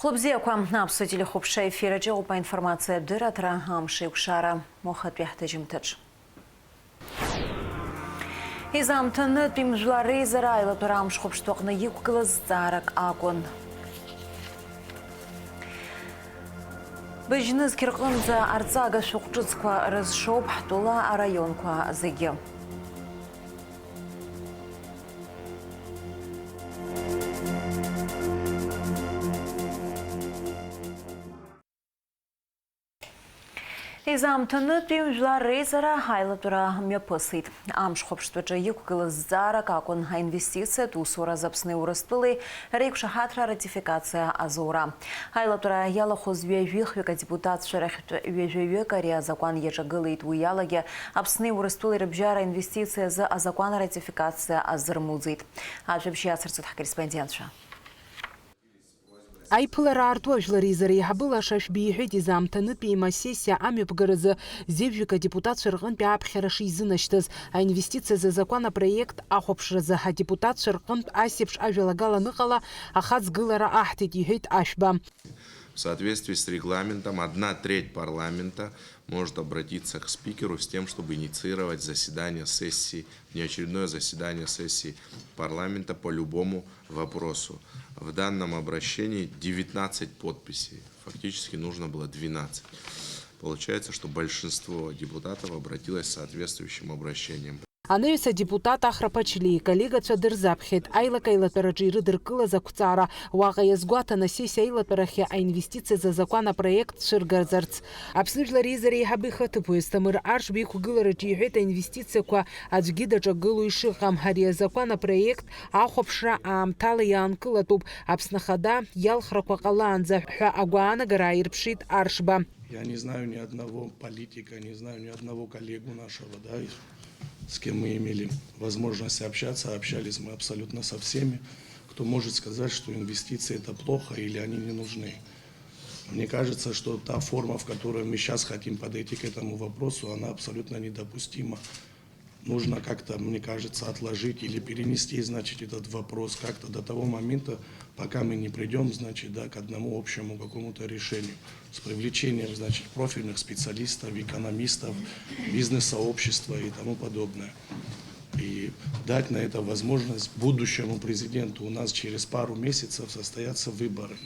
Хлопзекам обсудили хопша эфира по информация дыратра амшикшара мохат яхтажимтач. Изамтаны пимжлары зарайла турамш хопштоқны юккылыз зарак агон. Бежныз кирқынза арцага шуқчыцква разшоп тула районква зыги. Изамтаны пимжлары зара хайла тура мепысыт. Амшхопштвача юккылыз зарак агон инвестиция тусура запсны урыстылы рейкша хатра ратификация азора. Хайла тура яла хозвежвих века депутат шерах вежвека ре закон ежагылыт уялаге апсны урыстылы рыбжара инвестиция за закон ратификация азырмузит. Ажебшия сырцут корреспондентша. Айпылара артуажлари зари хабыла шашбиихит изамтаны пейма сессия амепгарызы зевжика депутат шырғын пяпхераши изынашты, а инвестиция за законопроект ахопшразы, а депутат шырғын асепш ажалагала нықала ахацгылара ахтит ихит ашба. В соответствии с регламентом 1/3 парламента может обратиться к спикеру с тем, чтобы инициировать заседание сессии, внеочередное заседание сессии парламента по любому вопросу. В данном обращении 19 подписей, фактически нужно было 12. Получается, что большинство депутатов обратилось с соответствующим обращением. Анеюса депутат ахрапачли, коллега Чадырзапхет, айла кайлатараджи рыдыркыла закуцара, уага язгуата на сессия айлатарахе, а инвестиции за законопроект Ширгарзарц. Обслужила ризари хабиха тупуистамыр аршбиху гылараджи хета инвестиция ква аджгидаджа гылу ишихам хария законопроект ахопшра амтала янкылатуб обснахада ялхраква каланза ха агуана гараирпшит аршба. Я не знаю ни одного политика, не знаю ни одного коллегу нашего, да, с кем мы имели возможность общаться, общались мы абсолютно со всеми, кто может сказать, что инвестиции это плохо или они не нужны. Мне кажется, что та форма, в которой мы сейчас хотим подойти к этому вопросу, она абсолютно недопустима. Нужно как-то, мне кажется, отложить или перенести, значит, этот вопрос как-то до того момента, пока мы не придем, значит, да, к одному общему какому-то решению с привлечением, значит, профильных специалистов, экономистов, бизнес-сообщества и тому подобное. И дать на это возможность будущему президенту. У нас через пару месяцев состоятся выборы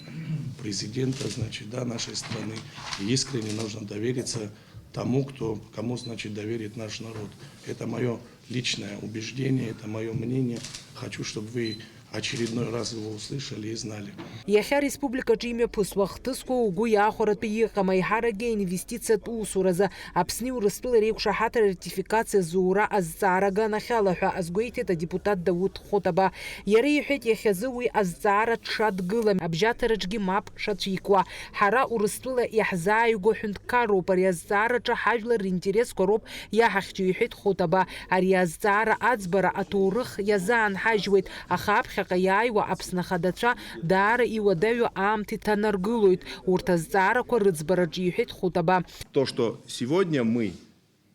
президента, значит, да, нашей страны. И искренне нужно довериться тому, кому, значит, доверит наш народ. Это мое личное убеждение, это мое мнение. Хочу, чтобы вы очередной раз его услышали и знали. Яхя республика джиме пусвахтыско угу яхорат пиеха майхараге инвестиция тусураза апсни урыстыл рейкша хата ратификация зура аззарага нахалаха азгуйте та депутат Дауд Хотаба. Ярей хет яхязуи аззара тшадгылам абжатараджги мап шатшиква. Хара урыстыла яхзаюго хюнткаро паряззара чахажлар интерес короб яхахчи хет Хотаба. Ариаззара азбара атурых язан хажвит ахаб Хакаяйва апснахадача дара и водаю амти танаргулует уртазара корыцбараджихит хутаба. То, что сегодня мы,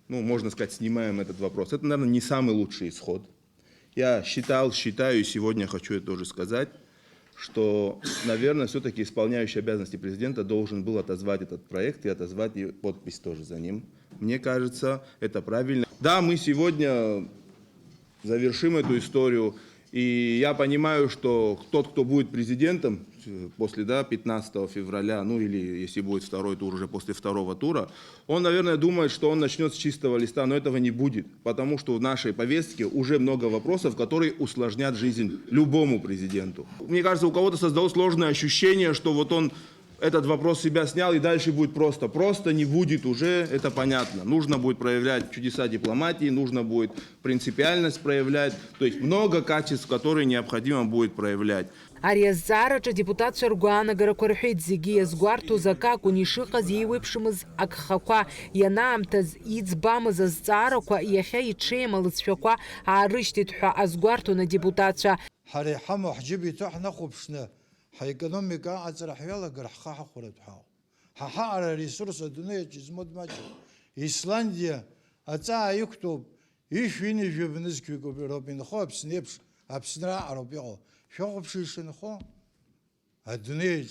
можно сказать, снимаем этот вопрос, это, наверное, не самый лучший исход. Я считаю, и сегодня хочу это тоже сказать, что, наверное, все-таки исполняющий обязанности президента должен был отозвать этот проект и отозвать и подпись тоже за ним. Мне кажется, это правильно. Да, мы сегодня завершим эту историю. И я понимаю, что тот, кто будет президентом после 15 февраля, или если будет второй тур, уже после второго тура, он, наверное, думает, что он начнет с чистого листа, но этого не будет, потому что в нашей повестке уже много вопросов, которые усложнят жизнь любому президенту. Мне кажется, у кого-то создалось сложное ощущение, что вот он этот вопрос с себя снял, и дальше будет просто. Просто не будет уже, это понятно. Нужно будет проявлять чудеса дипломатии, нужно будет принципиальность проявлять. То есть много качеств, которые необходимо будет проявлять. Ариаззараджа депутат Шаргуана Гаракурхит Зигия Сгуарту зака кунишиха зиевипшимыз акхаква янаамтаз идзбамыз аззараква яхя ичемалыз фяква арыштитха азгуарту на депутатша. Хари хаму хджиби тухна хубшна. Экономика ацрахвела грахха хуратхау. Хаха ресурсы дуне чизмод мач. Исландия аца юктуб ишвини жевнизки гобробин хопс непс абсна арабио. Шопшишин хо. Адуне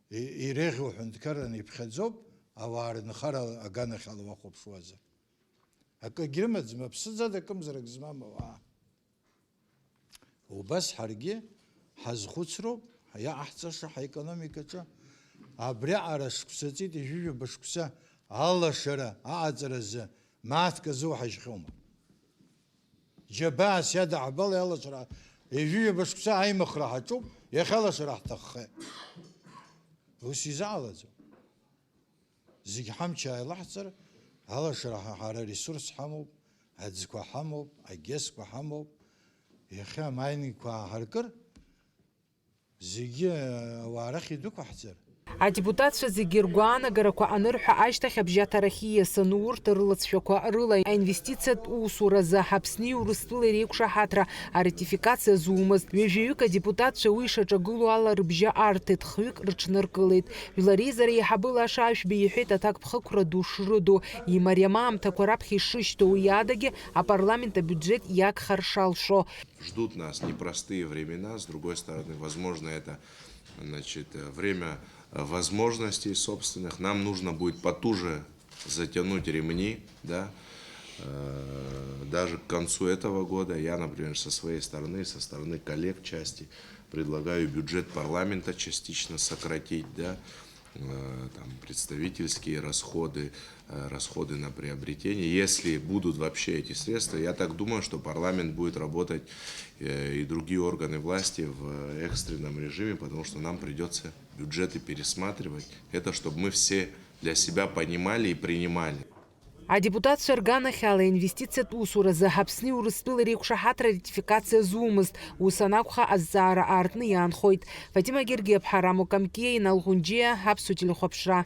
иреӷьу ҳәынҭқарраны иԥхьаӡоуп ауаа рынхара аганахьала уахәаԥшуазар. Акагьы рымаӡам, аԥсыӡада акымзарак змам ауаа. Убас ҳаргьы ҳазхәыцроуп иааҳҵаша ҳаекономикаҿы абриаҟара шықәсаҵит ижәижәаба шықәса алашара аҟаҵаразы мааҭк азы уҳажьхьоума. Џьабаас иадаҳбала алашара ижәижәаба шықәса аимыхра ҳаҿуп, иахьа алашара ҳҭаххеит. Ус изаалаӡом. Зегь ҳамч ааилаҳҵар, алашара ҳара ресурс ҳамоуп, аӡқәа ҳамоуп, агьесқәа ҳамоуп. Иахьа амаинingқәа ааҳаркыр, зегьы ауаа рахь идәықәаҳҵар. Адепутатцәа зегьы ргәаанагарақәа анырҳәа ашьҭахь абжьаҭарахь ииасаны урҭ рылацәақәа рыла аинвестициатә усуразы Аԥсни Урыстәылеи реиқәшаҳаҭра аратификациа зумыз ҩажәаҩык адепутатцәа уи ишаҿагыло ала рыбжьы аарҭеит, хҩык рыҽныркылеит. Жәлари еиҳабыла ашаашәба иҳәеит аҭакԥхықәра ду шрыду, имариам аамҭақәа раԥхьа ишышьҭоу уи адагьы апарламент абиуџьет иагхар шалшо. Ждут нас непростые времена, с другой стороны, возможно, это время возможностей собственных. Нам нужно будет потуже затянуть ремни, да, даже к концу этого года. Я, например, со своей стороны, со стороны коллег части, предлагаю бюджет парламента частично сократить, да, там, представительские расходы, расходы на приобретение. Если будут вообще эти средства, я так думаю, что парламент будет работать и другие органы власти в экстренном режиме, потому что нам придется бюджеты пересматривать. Это чтобы мы все для себя понимали и принимали. Адепутатцәа рганахьала аинвестициатә усуразы Аԥсни Урыстәылеи реиқәшаҳаҭра ратификациа зумызт. Ус анакәха азҵаара аартны иаанхоит. Фатима Гергиаԥҳа, Рамо Камкеи, Инал Ӷәынџьиа, Аԥсуа телехәаԥшра.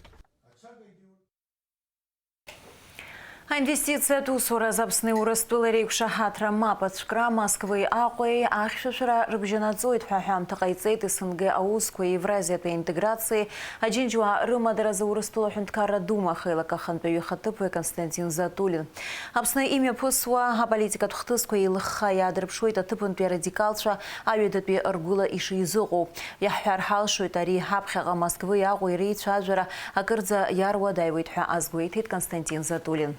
Аинвестициатә усуразы Аԥсни Урыстәылеи реиқәшаҳаҭра мапацәкра Москвеи Аҟәеи ахьшәашәара рыбжьанаҵоит ҳәа аҳәамҭа ҟаиҵеит СНГ аусқәа Евразиатәи аинтеграциеи аџьынџьуаа рымадаразы Урыстәыла аҳәынҭқарра Дума ахеилак-ахантәаҩы ихаҭыԥуаҩ Константин Затулин. Аԥсны имҩаԥысуа аполитикатә хҭысқәа еилыхха иаадырԥшуеит аҭыԥантәи арадикалцәа аҩадатәи ргәыла ишизыҟоу. Иаҳҳәар ҳалшоит ари ҳаԥхьаҟа Москвеи Аҟәеи реицәажәара акырӡа иаруадаҩуеит ҳәа азгәеиҭеит Константин Затулин.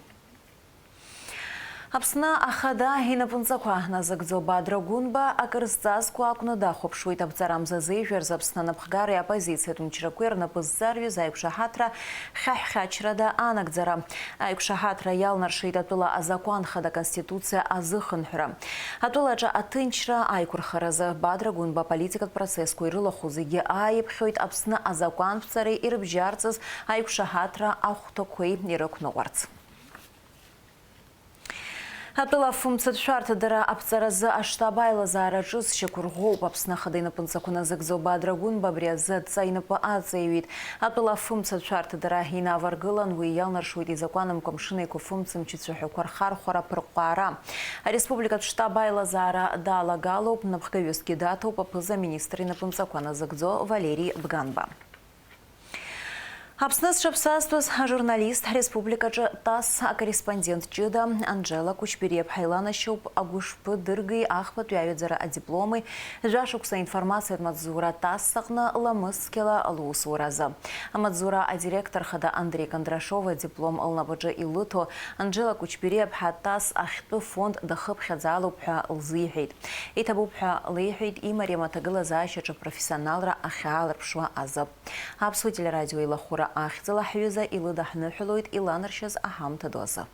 Аԥсны ахада инапынҵақәа назыгӡо Бадра Гәынба акырзҵазкуа акәны дахәаԥшуеит аԥҵарамзазеижәарз Аԥсны анапхгареи апозициатә мчрақәеи рнапы ззарҩыз аиқәшаҳаҭра хьаҳә-хьачрада анагӡара. Аиқәшаҳаҭра иалнаршеит атәыла азакәан хада Конституциа азыхынҳәра. Атәылаҿы аҭынчра аиқәырхаразы Бадра Гәынба аполитикатә процессқәа ирылахәу зегьы ааиԥхьоит Аԥсны азакәантәцареи ирыбжьарҵаз аиқәшаҳаҭра ахәҭақәеи ирықәныҟәарц. Атәыла фымцатәшәарҭадара аԥҵаразы аштаб аилазаара ҿызшьақәа рӷәӷәоуп. Аԥсны ахада инапынҵақәа назыгӡо Бадра Гәынба абри азы адҵа инапы аҵаиҩит. Атәыла фымцатәшәарҭадара инаваргылан уи иалнаршуеит изакәанымкәа амшын еиқәа-фымцамч ицәаҳәақәа рхархәара ԥырҟәҟәаара. Ареспубликатә штаб аилазаара далагалоуп, напхгаҩысгьы даҭоуп аԥыза-министр инапынҵақәа назыгӡо Валерий Бганба. Аԥсны зҽаԥсазтәыз ажурналист республикаҿы ТАСС акорреспондент ҷыда Анжела Кучбериаԥҳа иланашьоуп агәышԥы дыргеи ахԥатәи аҩаӡара адипломи жәашықәса информациатә маҵзура ТАСС аҟны ламысцқьала лусуразы. Амаҵзура адиректор хада Андрей Кондрашов адиплом лнапаҿы илыҭо Анжела Кучбериаԥҳа ТАСС ахьтәы фонд дахыԥхьаӡалоуп ҳәа лзиҳәеит. Иҭабуп ҳәа леиҳәеит имариам аҭагылазаашьаҿы профессионалра ахьаалырԥшуа азы. Аԥсуа телерадио илахәыра ахьӡала ҳҩыза илыдаҳныҳәалоит иланаршьаз аҳамҭа дозы.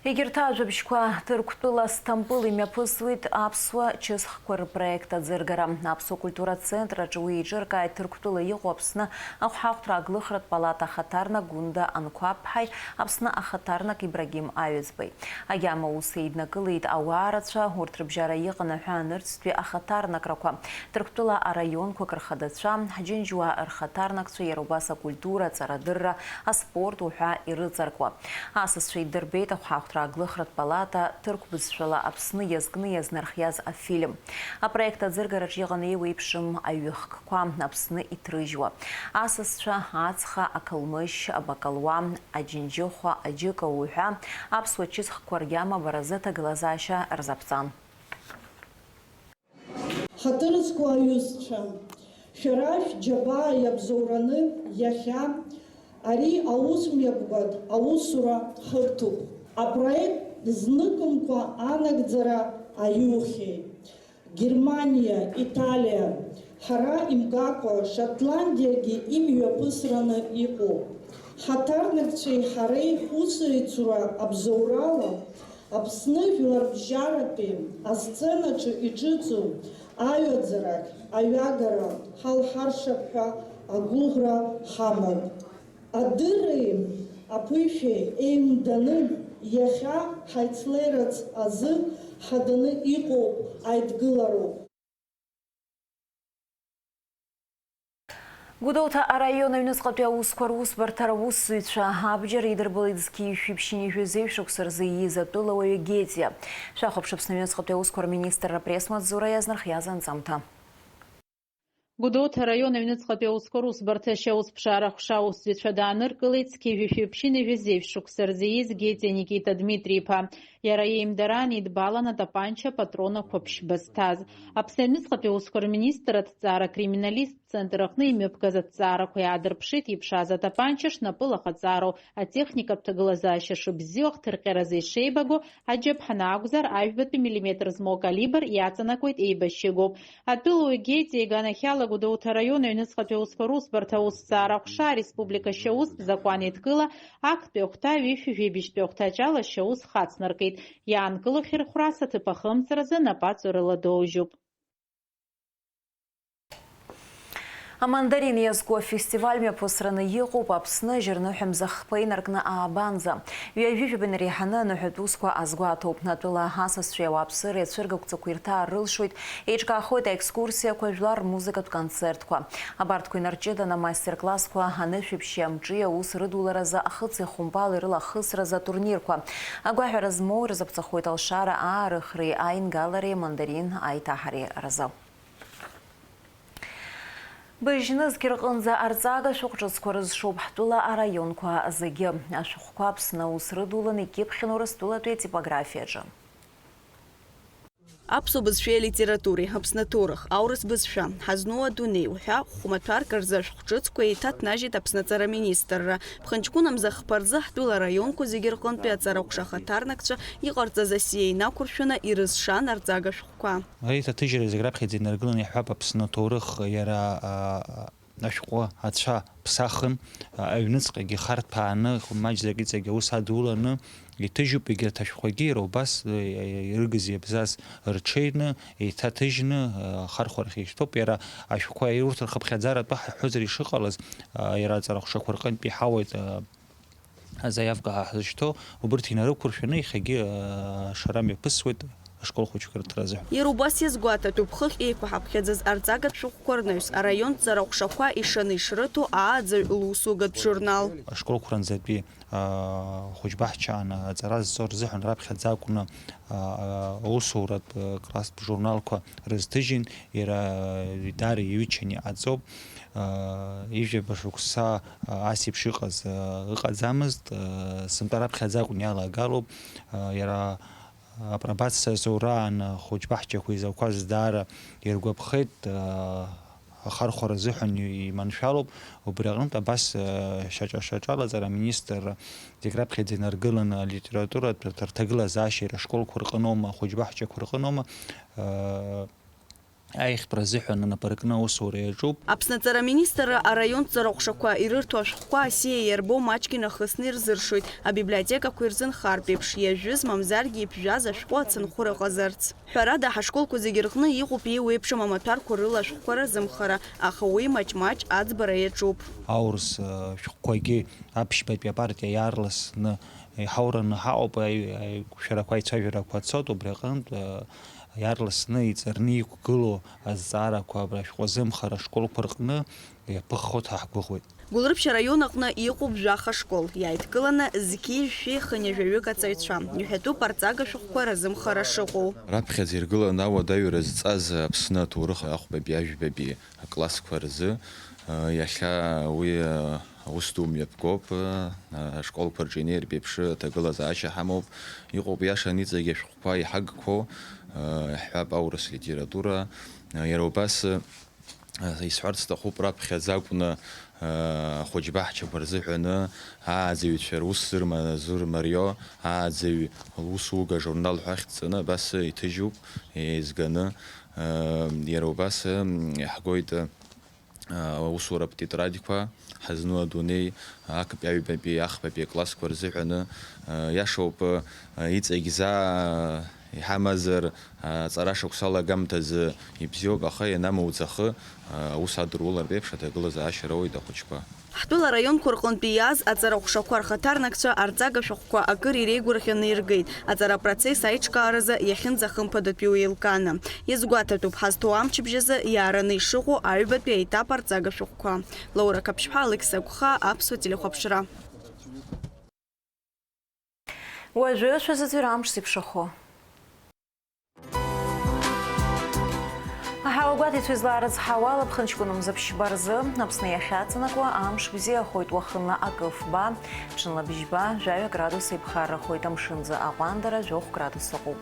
Егьырҭ ажәабжьқәа Ҭырқәтәыла Стамбул имҩаԥысуеит аԥсуа ҷызхқәа рпроект аӡыргара. Аԥсуа культуратә центраҿы уи еиҿыркааит Ҭырқәтәыла иҟоу Аԥсны ахәҳахәҭра аглыхратә палата ахаҭарнак Гәында Анқәаԥҳаи Аԥсны ахаҭарнак Ибрагим Аҩӡбеи. Агьама ус еиднакылеит ауаа рацәа, урҭ рыбжьара иҟан аҳәаанырцәтәи ахаҭарнакрақәа. Ҭырқәтәыла араионқәак рхадацәа, ҳџьынџьуаа рхаҭарнакцәа, иара убас акультура, аҵарадырра, аспорт уҳәа ирыҵаркуа. Асасцәа идырбеит ахәҳахәҭра аглыхратә палата ҭырқәбызшәала Аԥсны иазкны иазнархиаз афильм. Апроект аӡыргараҿ иҟан еиуеиԥшым аҩыхкқәа Аԥсны иҭрыжьуа. Асасцәа, ацха, ақылмышь, абакалуа, аџьынџьыхәа, аџьыка уҳәа аԥсуа ҷызхқәа ргьама баразы аҭагылазаашьа рзаԥҵан. Ҳаҭырзқәа аҩызцәа, шәара шәџьабаа иабзоураны иахьа ари аусмҩаԥгатә аусура ҳырҭоуп. Апроект зныкымкәа анагӡара аиухьеит. Германия, Италия, ҳара имкакәа Шотландиагьы имҩаԥысраны иҟоуп. Ҳаҭарнакцәеи ҳареи ҳусеицура абзоурала Аԥсны жәларбжьаратәи асценаҿы иҿыцу аҩаӡарахь, аҩагара ҳалҳаршап ҳәа агәыӷра ҳамоуп. Адырреи аԥышәеи еимданы иахьа ҳаицлерац азы ҳаданы иҟоуп аидгылароуп. Гәдоуҭа араион аҩныҵҟатәи аусқәа русбарҭа аусзуҩцәа абџьар идырбылит зқьи-шәи ԥшьынҩажәи зеиԥшықәса рзы ииз атәылауаҩы Гетиа. Шәахәаԥшып Аԥсны аҩныҵҟатәи аусқәа рминистр апресс-маҵзура иазнархиаз анҵамҭа. Гәдоуҭа араион аҩныҵҟатәи аусқәа русбарҭа ашьаусԥшаара хәшаусзуҩцәа дааныркылеит зқьи-шәи ԥшьынҩажәи зеиԥшықәса рзы ииз Гетиа Никита Дмитри-иԥа. Иара еимдаран идбалан атапанча патронақәа ԥшьба зҭаз. Аԥсны аҩныҵҟатәи аусқәа рминистр аҭҵаара криминалист центр аҟны имҩаԥгаз аҭҵаарақәа иаадырԥшит иԥшааз атапанча шнапы лаҟаҵароу атехникатә ҭагылазаашьа шыбзиоу ахҭырҟьаразы ишеибаго аџьаԥҳаны акәзар ажәбатәи миллиметр змоу калибр иаҵанакуеит еибашьыгоуп. Атәылауаҩ Гетиа иганахьала Гәдоуҭа араион аҩныҵҟатәи аусқәа русбарҭа аусҭҵаара хәша ареспублика шьаустә закәан еидкыла актәи ахәҭа ҩышәи жәибжьтәи ахәҭаҿала шьаус хацнаркит. Иаанкыло хьырхәрас аҭыԥ ахымҵаразы напаҵурыла доужьуп. Амандарин иазку афестиваль мҩаԥысраны иҟоуп Аԥсны ажьырныҳәа мзахқәа инаркны аабанӡа. Ҩажәижәабан иреиҳаны аныҳәатә усқәа азгәаҭоуп. Атәыла асасцәеи ауааԥсыреи ацәыргақәҵақәа ирҭаарылшоит, еиҿкаахоит аекскурсиақәа, жәлар рмузыкатә концертқәа. Абарҭқәа инарҷыданы амастер-классқәа, анышәиԥшьи амҿи аус рыдуларазы, ахыци ахәымпали рылахысразы атурнирқәа. Агәаҳәара змоу ирзаԥҵахоит алшара аарыхреи, аингалареи, амандарин аиҭаҳареи разы. Быжьны зқьырҟынӡа арҵага шәҟәҿыцқәа рызшоуп ҳтәыла араионқәа зегьы. Ашәҟәқәа Аԥсны аус рыдуланы икьыԥхьын Урыстәылатәи атипографиаҿы. Аԥсуа бызшәеи алитературеи, Аԥсны аҭоурых, аурыс бызшәа, ҳазну адунеи уҳәа хәмаҭәарк рзы ашәҟәҿыцқәа еиҭаҭнажьит Аԥсны аҵара министрра. Ԥхынҷкәын амзахқәа рзы ҳтәыла араионқәа зегьы рҟынтәи аҵарахәша ахаҭарнакцәа иҟарҵаз асиа инақәыршәаны ирызшан арҵага шәҟәқәа. Аиҭаҭыжьра зегь раԥхьаӡа инаргыланы иҳәап Аԥсны аҭоурых иара ашәҟәы ацәа ԥсахын, аҩныҵҟагьы харҭәааны, маҷ-заки-ҵакгьы аус адуланы иҭыжьуп, егьырҭ ашәҟәқәагьы иара убас ирыгыз иабзаз рҽеины, еиҭаҭыжьны ахархәарахь ишьҭоуп. Иара ашәҟәқәа урҭ рхыԥхьаӡаратәы ҳаҳәозар ишыҟалаз, иара аҵарахәшақәа рҟынтә иҳауеит азаиавка ҳазышьҭоу, убырҭ инарықәыршәаны иахьагьы ашара мҩаԥысуеит ашкол хәыҷқәа рҭразы. Иара убас иазгәаҭатәуп ԥхыхь еиқәаҳаԥхьаӡаз арҵагатә шәҟәқәа араион ҵарахәшақәа ишаны ишрыҭо ааӡаҩ лусугатә журнал. Ашколқәа ранӡатәи хәыҷбаҳчаан аҵара зҵо рзыҳәан раԥхьаӡа акәны аусуратә класстә журналқәа рызҭыжьын, иара даара иҩычан иҟаҵоуп. Ижәба шықәса ас еиԥш ыҟаӡамызт, сынтәа раԥхьаӡа акәны иалагалоуп. Иара апробациа зураан хәыҷбаҳчақәа изауқәаз даара иргәаԥхеит, ахархәара азыҳәан иманшәалоуп. Убри аҟнытә абас шьаҿа-шьаҿала аҵара аминистр зегь раԥхьаӡа инаргыланы алитературатә рҭагылазаашьа иара ашколқәа рҟыноума, ахәыҷбаҳчақәа рҟыноума аихтәра азыҳәан напаркны аусура иаҿуп. Аԥсны аҵара аминистрра араион ҵарахәшақәа ирырҭо ашәҟәқәа асиа иарбо маҷк инахысны ирзыршоит. Абиблиотекақәа ирзынхартә еиԥш иажәыз, мамзаргьы иԥжәаз ашәҟәы ацынхәыра ҟазарц. Ҳәарада, ҳашколқәа зегьы рҟны иҟоуп еиуеиԥшым амаҭәарқәа рыла ашәҟәқәа рызымхара, аха уи маҷ-маҷ аӡбара иаҿуп. Аурыс шәҟәқәагьы аԥшьбатәи апартиа иаарласны иҳаураны ҳаҟоуп, аиқәшәарақәа, аицәажәарақәа цоит. Убри аҟнытә иаарласны иҵарны иқәгылоу азҵаарақәа ашәҟәы азымхара ашколқәа рҟны иаԥыххо ҳаҳгәыӷуеит. Гәылрыԥшь араион аҟны иҟоуп жәаха школ, иааидкыланы зқьи-шәи хынҩажәаҩык аҵаҩцәа. Иҳәатәуп арҵага шәҟәқәа разымхара шыҟоу. Раԥхьаӡа иргыланы ауадаҩра зҵаз Аԥсны аҭоурых ахәбатәи ажәбатәи аклассқәа рзы иахьа уи аус ду мҩаԥгоуп, ашколқәа рҿы инеиртә еиԥш аҭагылазаашьа ҳамоуп. Иҟоуп иашан иҵегьы ашәҟәқәа иҳагқәоу, иҳҳәап аурыс литература, иара убас исҳәарц сҭахуп раԥхьаӡа акәны ахәыҷбаҳчақәа рзыҳәаны ааӡаҩцәа рус зырмарио ааӡаҩ лусуга журнал ҳәа ахьӡҵаны абас иҭыжьуп еизганы, иара убас иаҳгоит аусуратә тетрадқәа ҳазну адунеи актәи аҩбатәи ахԥатәи аклассқәа рзыҳәаны иашоуп иҵегьзаа иҳамазар аҵара шықәса алагамҭазы ибзиоуп, аха ианамуӡахы аус адырулартә еиԥш аҭагылазаашьа роуеит ахәыҷқәа. Ҳтәыла араионқәа рҟынтәи иааз аҵарахәшақәа рхаҭарнакцәа арҵага шәҟәқәа акыр иреигәырӷьаны иргеит. Аҵара апроцесс аиҿкааразы иахьынӡахымԥадатәиу еилкааны. Иазгәаҭатәуп ҳазҭоу амчыбжьазы иаараны ишыҟоу аҩбатәи аетап арҵага шәҟәқәа. Лаура Каԥшьԥҳа, Алекс Агәха, Аԥсуа телехәаԥшра. Уажәы шәазыӡырҩ амш зеиԥшрахо. Аҳауагәаҭ ицәа излаарыцҳауа алаԥхынҷкәын мзаԥшьба рзы Аԥсны иахьаҵанакуа амш бзиахоит, уахынла акыфба, ҽынла бжьба 1 градус еиԥхаррахоит, амшынӡа аҟәандара 2 градус ыҟоуп.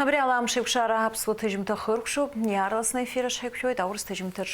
Абри ала амш еиқәшара аԥсуа ҭыжьымҭа хыркәшоуп, иаарласны ефир ашҳаиқәшәоит аурыс ҭыжьымҭаҿ.